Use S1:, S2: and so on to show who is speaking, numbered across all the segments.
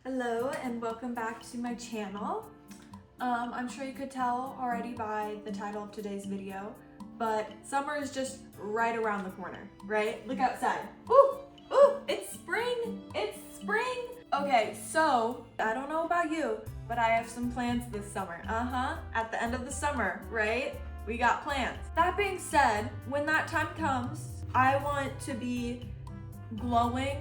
S1: Hello and welcome back to my channel. I'm sure you could tell already by the title of today's video, but summer is just right around the corner, right? Look outside. Ooh, ooh, it's spring, it's spring. Okay, so I don't know about you, but I have some plans this summer. At the end of the summer, right? We got plans. That being said, when that time comes, I want to be glowing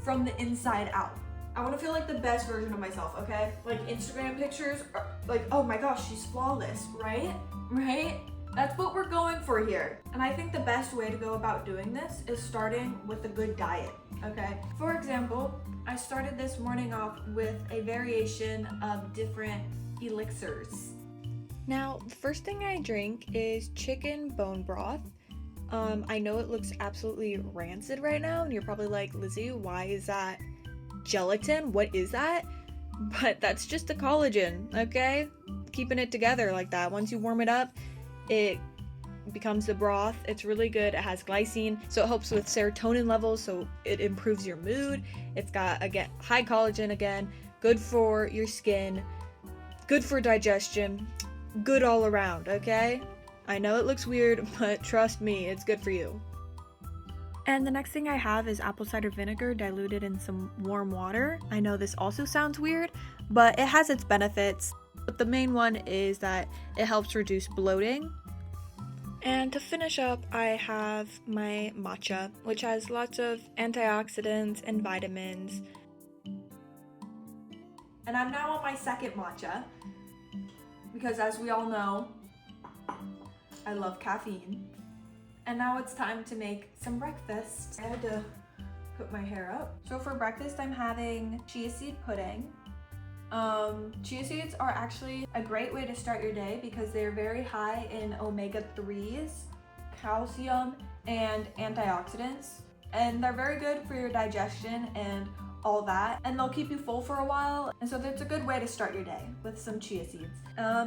S1: from the inside out. I want to feel like the best version of myself, okay? Like Instagram pictures are like, oh my gosh, she's flawless, right? Right? That's what we're going for here. And I think the best way to go about doing this is starting with a good diet, okay? For example, I started this morning off with a variation of different elixirs.
S2: Now, the first thing I drink is chicken bone broth. I know it looks absolutely rancid right now, and you're probably like, Lizzie, why is that gelatin? What is that? But that's just the collagen, okay? Keeping it together like that. Once you warm it up, it becomes the broth. It's really good. It has glycine, so it helps with serotonin levels, so it improves your mood. It's got, again, high collagen again, good for your skin, good for digestion, good all around, okay? I know it looks weird, but trust me, it's good for you. And the next thing I have is apple cider vinegar diluted in some warm water. I know this also sounds weird, but it has its benefits. But the main one is that it helps reduce bloating. And to finish up, I have my matcha, which has lots of antioxidants and vitamins.
S1: And I'm now on my second matcha because, as we all know, I love caffeine. And now it's time to make some breakfast. I had to put my hair up. So for breakfast, I'm having chia seed pudding. Chia seeds are actually a great way to start your day because they're very high in omega-3s, calcium, and antioxidants. And they're very good for your digestion and all that. And they'll keep you full for a while. And so that's a good way to start your day with some chia seeds.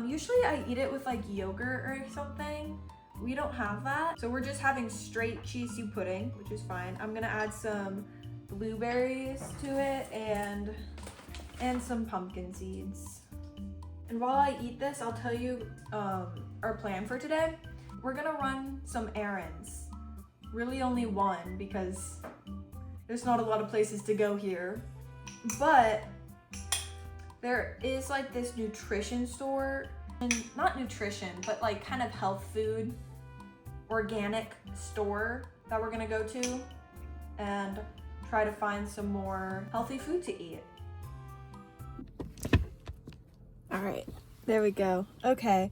S1: Usually I eat it with like yogurt or something. We don't have that, so we're just having straight chia seed pudding, which is fine. I'm gonna add some blueberries to it and some pumpkin seeds. And while I eat this, I'll tell you our plan for today. We're gonna run some errands. Really only one because there's not a lot of places to go here. But there is like this nutrition store, and not nutrition, but like kind of health food organic store that we're gonna go to and try to find some more healthy food to eat.
S2: All right, there we go. Okay,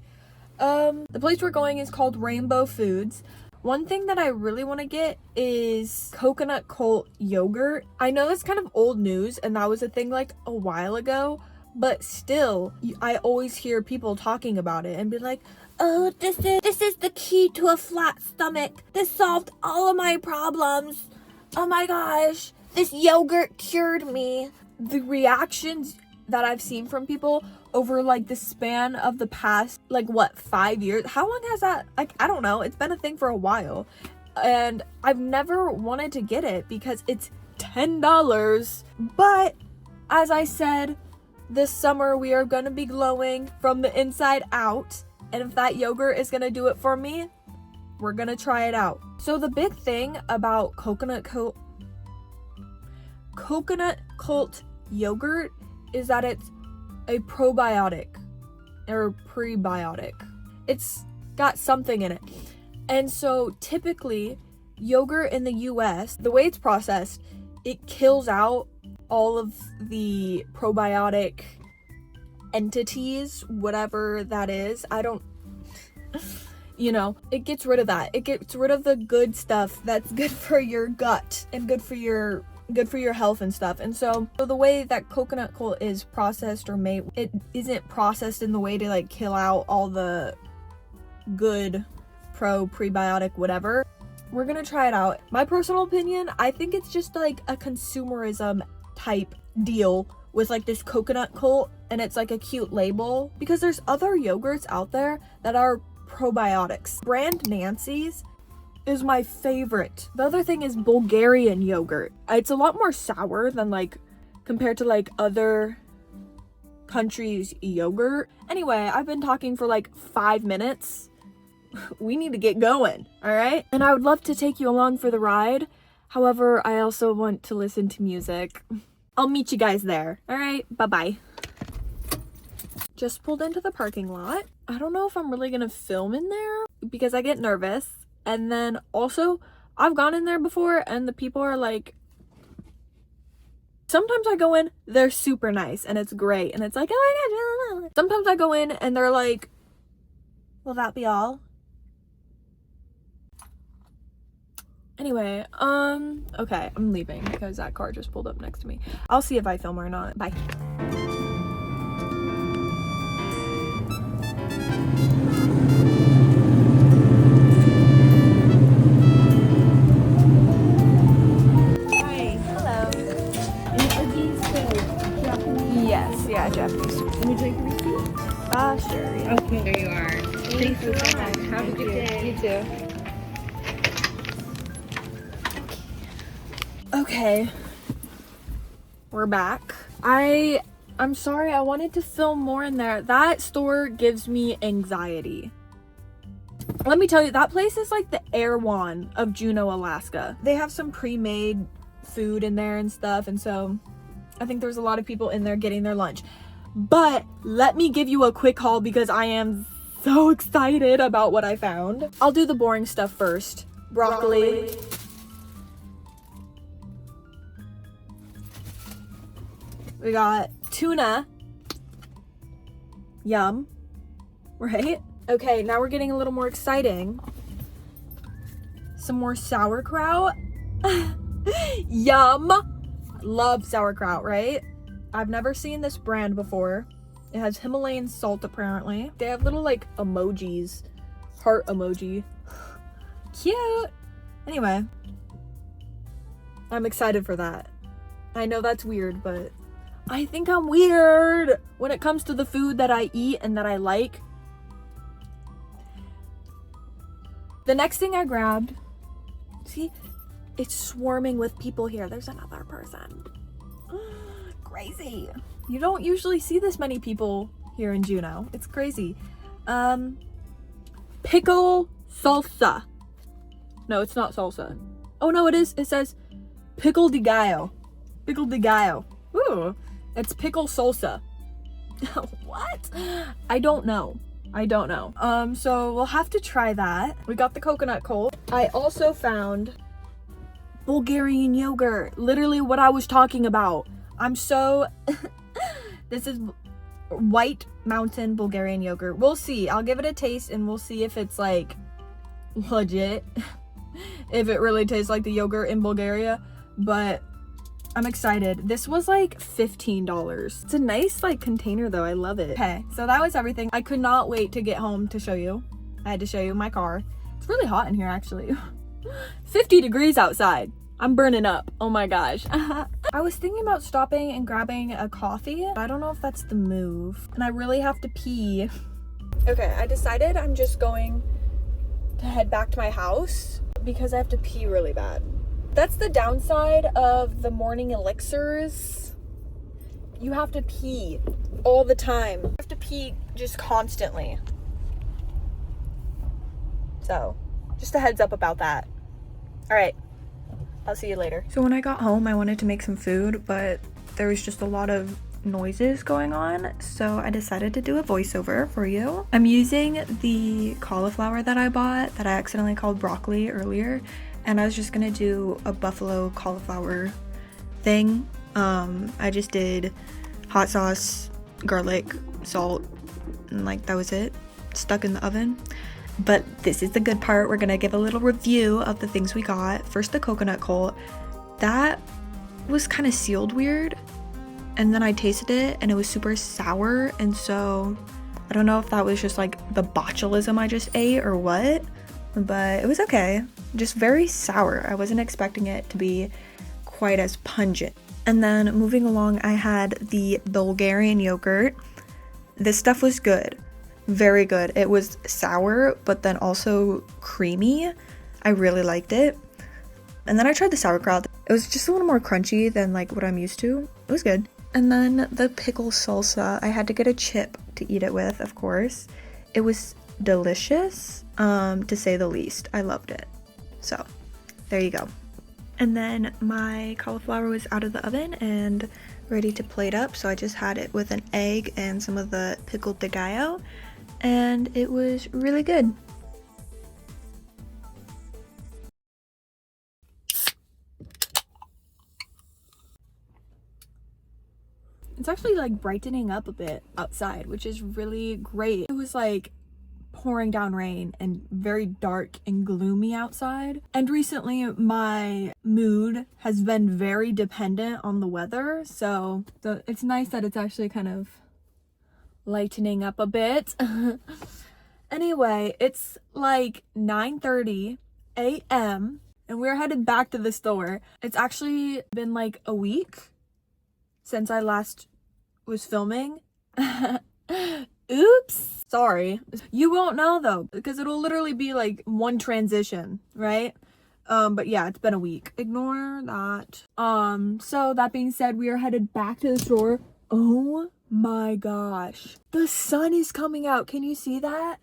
S2: the place we're going is called Rainbow Foods. One thing that I really want to get is coconut cult yogurt. I know that's kind of old news and that was a thing like a while ago, but still, I always hear people talking about it and be like, oh, this is the key to a flat stomach. This solved all of my problems. Oh my gosh, this yogurt cured me. The reactions that I've seen from people over like the span of the past, 5 years? How long has that, I don't know. It's been a thing for a while. And I've never wanted to get it because it's $10. But as I said, this summer we are gonna be glowing from the inside out. And if that yogurt is gonna do it for me, we're gonna try it out. So the big thing about coconut cult yogurt is that it's a probiotic or prebiotic. It's got something in it. And so typically yogurt in the US, the way it's processed, it kills out all of the probiotic entities, whatever that is. It gets rid of that. It gets rid of the good stuff that's good for your gut and good for your health and stuff. And so the way that coconut cult is processed or made, it isn't processed in the way to like kill out all the good prebiotic whatever. We're gonna try it out. My personal opinion, I think it's just like a consumerism type deal with like this coconut cult, and it's like a cute label because there's other yogurts out there that are probiotics. Brand Nancy's is my favorite. The other thing is Bulgarian yogurt. It's a lot more sour than like compared to like other countries' yogurt. Anyway, I've been talking for like 5 minutes. We need to get going, all right? And I would love to take you along for the ride. However, I also want to listen to music. I'll meet you guys there, all right? Bye-bye. Just pulled into the parking lot. I don't know if I'm really gonna film in there because I get nervous. And then also, I've gone in there before and the people are like, sometimes I go in, they're super nice and it's great. And it's like, oh my God. Sometimes I go in and they're like, will that be all? Anyway, okay, I'm leaving because that car just pulled up next to me. I'll see if I film or not. Bye. Yes, yeah, Japanese.
S3: Would you like a receipt?
S2: Sure, yeah.
S3: Okay, there you are. Thank you so much. Have a good day.
S2: You too. Okay. We're back. I'm sorry, I wanted to film more in there. That store gives me anxiety. Let me tell you, that place is like the Erewhon of Juneau, Alaska. They have some pre-made food in there and stuff, and so I think there's a lot of people in there getting their lunch. But let me give you a quick haul because I am so excited about what I found. I'll do the boring stuff first. Broccoli. We got tuna. Yum. Right? Okay, now we're getting a little more exciting. Some more sauerkraut. Yum. Love sauerkraut, right? I've never seen this brand before. It has Himalayan salt apparently. They have little like emojis. Heart emoji. Cute. Anyway. I'm excited for that. I know that's weird, but I think I'm weird when it comes to the food that I eat and that I like. The next thing I grabbed, see, it's swarming with people here. There's another person. Crazy. You don't usually see this many people here in Juneau. It's crazy. Pickle salsa. No, it's not salsa. Oh no, it is. It says pickle de gallo. Pickle de gallo. Ooh, it's pickle salsa. What? I don't know. So we'll have to try that. We got the coconut cold. I also found Bulgarian yogurt. Literally what I was talking about. I'm so this is White Mountain Bulgarian yogurt. We'll see. I'll give it a taste and we'll see if it's like legit. If it really tastes like the yogurt in Bulgaria. But I'm excited. This was like $15. It's a nice like container though. I love it. Okay, so that was everything. I could not wait to get home to show you. I had to show you my car. It's really hot in here actually. 50 degrees outside. I'm burning up. Oh my gosh. I was thinking about stopping and grabbing a coffee. I don't know if that's the move. And I really have to pee. Okay, I decided I'm just going to head back to my house because I have to pee really bad. That's the downside of the morning elixirs. You have to pee all the time. You have to pee just constantly. So, just a heads up about that. All right. I'll see you later. So when I got home, I wanted to make some food, but there was just a lot of noises going on, so I decided to do a voiceover for you. I'm using the cauliflower that I bought that I accidentally called broccoli earlier, and I was just gonna do a buffalo cauliflower thing. I just did hot sauce, garlic, salt, and like that was it. Stuck in the oven. But this is the good part. We're gonna give a little review of the things we got. First, the coconut cold. That was kind of sealed weird. And then I tasted it and it was super sour. And so I don't know if that was just like the botulism I just ate or what, but it was okay. Just very sour. I wasn't expecting it to be quite as pungent. And then moving along, I had the Bulgarian yogurt. This stuff was good. Very good. It was sour, but then also creamy. I really liked it. And then I tried the sauerkraut. It was just a little more crunchy than like what I'm used to. it was good. And then the pickle salsa, I had to get a chip to eat it with, of course. It was delicious, to say the least. I loved it. So, there you go. And then my cauliflower was out of the oven and ready to plate up, so I just had it with an egg and some of the pickled de gallo, and it was really good. It's actually like brightening up a bit outside, which is really great. It was like pouring down rain and very dark and gloomy outside. And recently my mood has been very dependent on the weather. So it's nice that it's actually kind of lightening up a bit. Anyway, it's like 9:30 a.m. and we're headed back to the store. It's actually been like a week since I last was filming. Oops. Sorry. You won't know though, because it'll literally be like one transition, right? But yeah, it's been a week. Ignore that. So that being said, we are headed back to the store. Oh my gosh. The sun is coming out. Can you see that?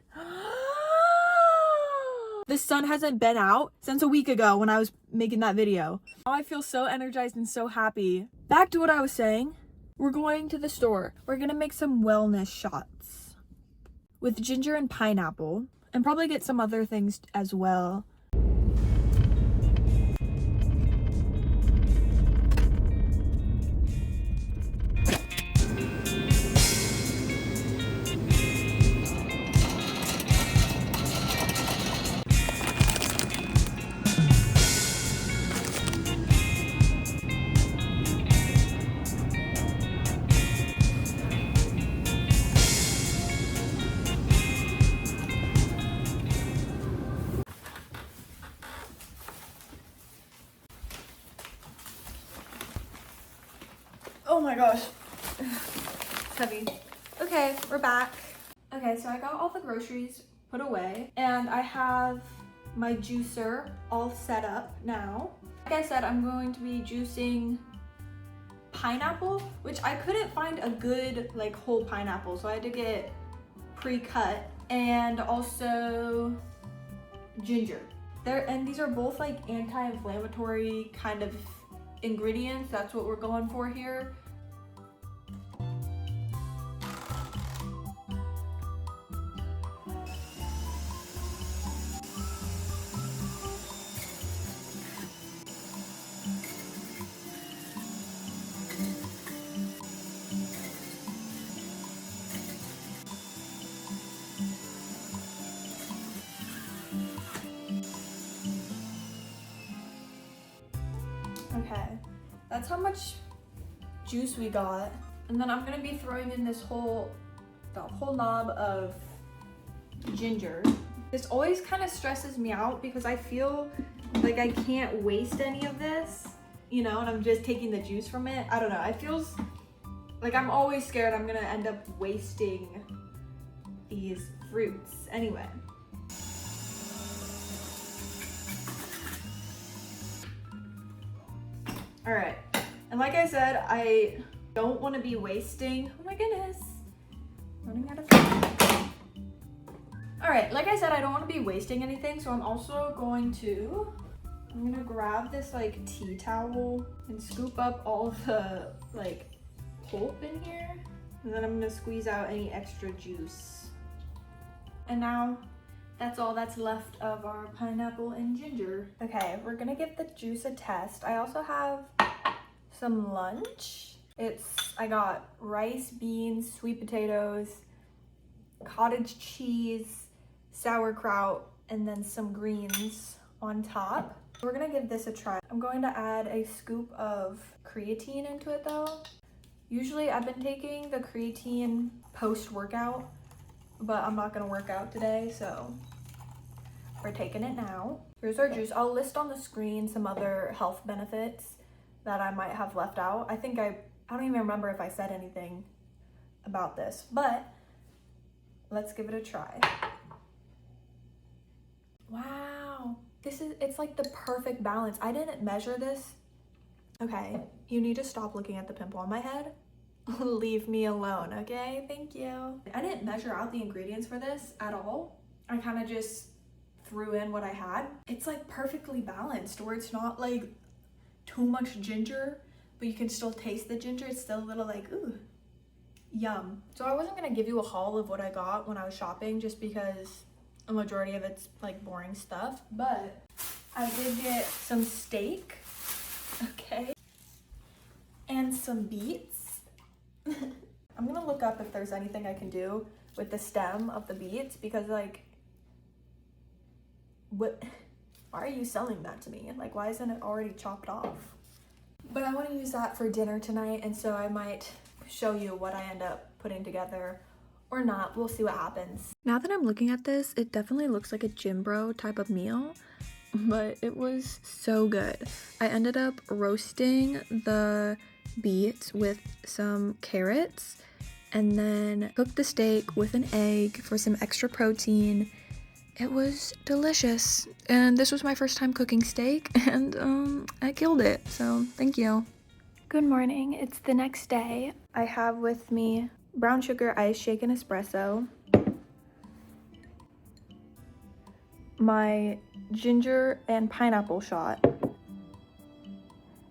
S2: The sun hasn't been out since a week ago when I was making that video. Oh, I feel so energized and so happy. Back to what I was saying. We're going to the store. We're gonna make some wellness shots with ginger and pineapple, and probably get some other things as well. Oh my gosh, it's heavy. Okay, we're back. Okay, so I got all the groceries put away and I have my juicer all set up now. Like I said, I'm going to be juicing pineapple, which I couldn't find a good like whole pineapple, so I had to get pre-cut, and also ginger. And these are both like anti-inflammatory kind of ingredients. That's what we're going for here. Okay, that's how much juice we got. And then I'm gonna be throwing in the whole knob of ginger. This always kind of stresses me out because I feel like I can't waste any of this, you know, and I'm just taking the juice from it. I don't know, it feels like I'm always scared I'm gonna end up wasting these fruits. Anyway. All right, and like I said, I don't want to be wasting, oh my goodness, running out of time. All right, like I said, I don't want to be wasting anything, so I'm gonna grab this like tea towel and scoop up all the like pulp in here, and then I'm gonna squeeze out any extra juice. And now that's all that's left of our pineapple and ginger. Okay, we're gonna give the juice a test. I also have some lunch. I got rice, beans, sweet potatoes, cottage cheese, sauerkraut, and then some greens on top. We're gonna give this a try. I'm going to add a scoop of creatine into it though. Usually I've been taking the creatine post-workout, but I'm not gonna work out today, so we're taking it now. Here's our juice. I'll list on the screen some other health benefits that I might have left out. I don't even remember if I said anything about this, but let's give it a try. Wow, it's like the perfect balance. I didn't measure this. Okay,
S1: You need to stop looking at the pimple on my head. Leave me alone, okay? Thank you. I didn't measure out the ingredients for this at all. I kind of just threw in what I had. It's like perfectly balanced where it's not like too much ginger, but you can still taste the ginger. It's still a little like, ooh, yum. So I wasn't gonna give you a haul of what I got when I was shopping just because a majority of it's like boring stuff, but I did get some steak, okay, and some beets. I'm gonna look up if there's anything I can do with the stem of the beets because like, why are you selling that to me? Like, why isn't it already chopped off? But I want to use that for dinner tonight, and so I might show you what I end up putting together or not. We'll see what happens.
S2: Now that I'm looking at this, it definitely looks like a gym bro type of meal, but it was so good. I ended up roasting the beets with some carrots and then cooked the steak with an egg for some extra protein. It was delicious, and this was my first time cooking steak, and I killed it, so thank you. Good morning, it's the next day. I have with me brown sugar ice shaken espresso, my ginger and pineapple shot,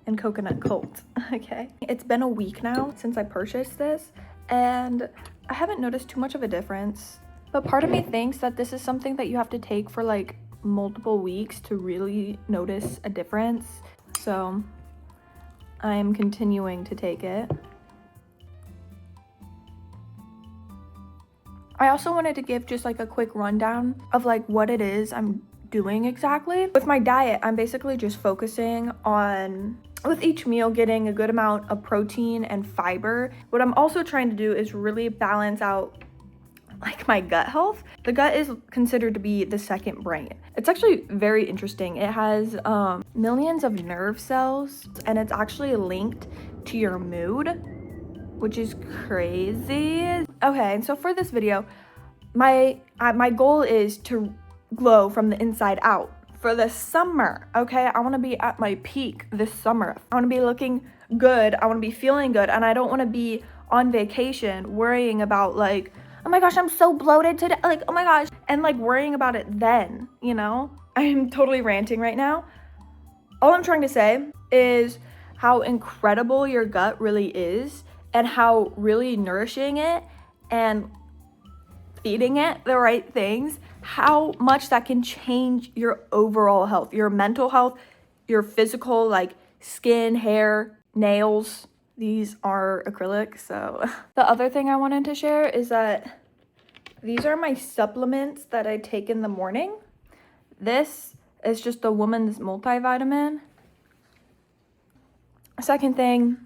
S2: and coconut cold, okay? It's been a week now since I purchased this, and I haven't noticed too much of a difference. But part of me thinks that this is something that you have to take for like multiple weeks to really notice a difference. So I am continuing to take it. I also wanted to give just like a quick rundown of like what it is I'm doing exactly. With my diet, I'm basically just focusing on, with each meal, getting a good amount of protein and fiber. What I'm also trying to do is really balance out like my gut health. The gut is considered to be the second brain. It's actually very interesting. It has millions of nerve cells, and it's actually linked to your mood, which is crazy. Okay, and so for this video, my goal is to glow from the inside out for the summer, okay? I want to be at my peak this summer. I want to be looking good. I want to be feeling good, and I don't want to be on vacation worrying about like, oh my gosh, I'm so bloated today, like, oh my gosh, and like worrying about it then, you know? I'm totally ranting right now. All I'm trying to say is how incredible your gut really is and how really nourishing it and feeding it the right things, how much that can change your overall health, your mental health, your physical, like skin, hair, nails. These are acrylic, so. The other thing I wanted to share is that these are my supplements that I take in the morning. This is just a woman's multivitamin. Second thing,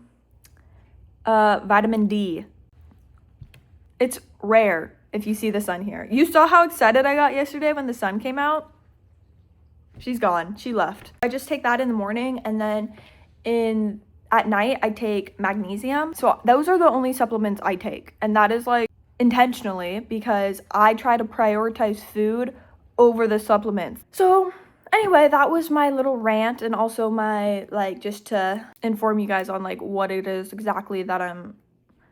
S2: vitamin D. It's rare if you see the sun here. You saw how excited I got yesterday when the sun came out? She's gone, she left. I just take that in the morning, and then at night I take magnesium. So those are the only supplements I take, and that is like intentionally because I try to prioritize food over the supplements. So anyway, that was my little rant, and also my like just to inform you guys on like what it is exactly that I'm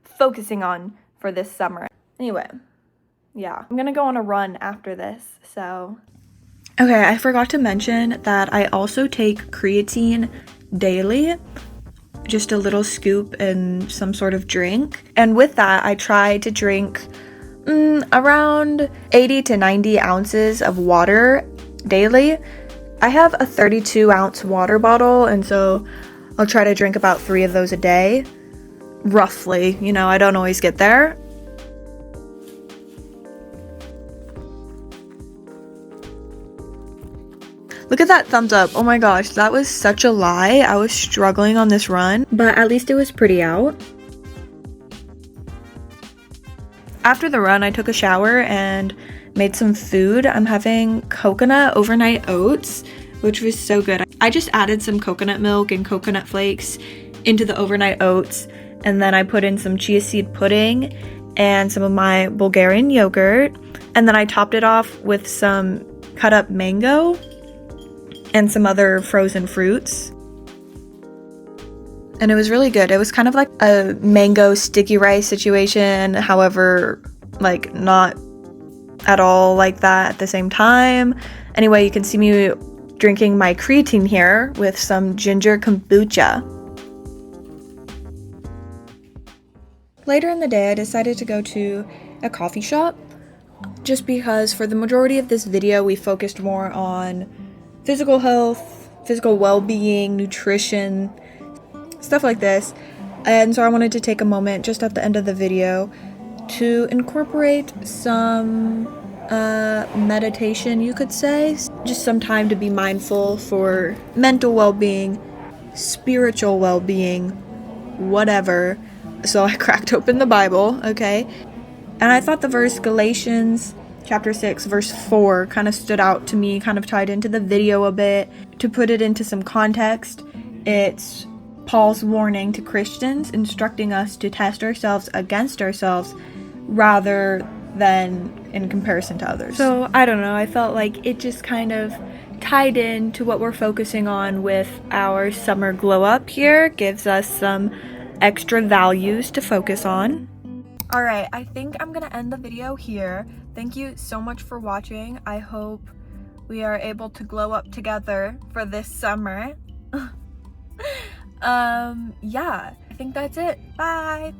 S2: focusing on for this summer. Anyway, yeah, I'm gonna go on a run after this, so. Okay, I forgot to mention that I also take creatine daily, just a little scoop in some sort of drink. And with that, I try to drink around 80 to 90 ounces of water daily. I have a 32-ounce water bottle, and so I'll try to drink about 3 of those a day, roughly. You know, I don't always get there. Look at that thumbs up. Oh my gosh, that was such a lie. I was struggling on this run, but at least it was pretty out. After the run, I took a shower and made some food. I'm having coconut overnight oats, which was so good. I just added some coconut milk and coconut flakes into the overnight oats, and then I put in some chia seed pudding and some of my Bulgarian yogurt, and then I topped it off with some cut up mango and some other frozen fruits. and it was really good. It was kind of like a mango sticky rice situation, however, like not at all like that at the same time. Anyway, you can see me drinking my creatine here with some ginger kombucha. Later in the day, I decided to go to a coffee shop just because for the majority of this video, we focused more on physical health, physical well-being, nutrition, stuff like this. And so I wanted to take a moment just at the end of the video to incorporate some meditation, you could say. Just some time to be mindful for mental well-being, spiritual well-being, whatever. So I cracked open the Bible, okay? And I thought the verse Galatians chapter 6 verse 4 kind of stood out to me, kind of tied into the video a bit. To put it into some context, it's Paul's warning to Christians, instructing us to test ourselves against ourselves rather than in comparison to others. So I don't know, I felt like it just kind of tied in to what we're focusing on with our summer glow up here, gives us some extra values to focus on. Alright, I think I'm gonna end the video here. Thank you so much for watching. I hope we are able to glow up together for this summer. Yeah, I think that's it. Bye!